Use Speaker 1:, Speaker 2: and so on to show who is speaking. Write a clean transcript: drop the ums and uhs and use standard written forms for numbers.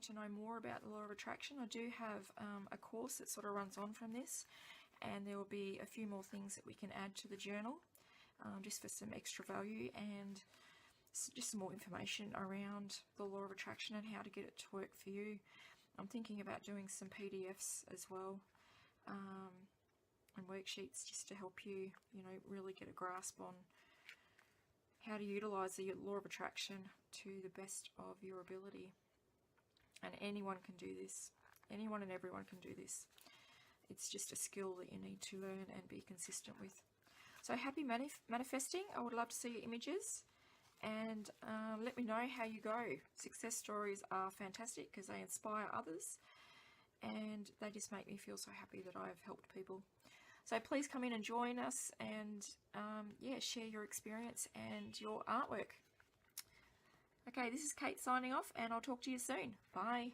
Speaker 1: to know more about the law of attraction, I do have a course that sort of runs on from this, and there will be a few more things that we can add to the journal, just for some extra value, and just some more information around the law of attraction and how to get it to work for you. I'm thinking about doing some PDFs as well, and worksheets, just to help you, really get a grasp on how to utilize the law of attraction to the best of your ability. And anyone can do this. Anyone and everyone can do this. It's just a skill that you need to learn and be consistent with. So happy manifesting. I would love to see your images, and let me know how you go. Success stories are fantastic because they inspire others, and they just make me feel so happy that I've helped people. So please come in and join us, and yeah, share your experience and your artwork. Okay, this is Kate signing off, and I'll talk to you soon. Bye.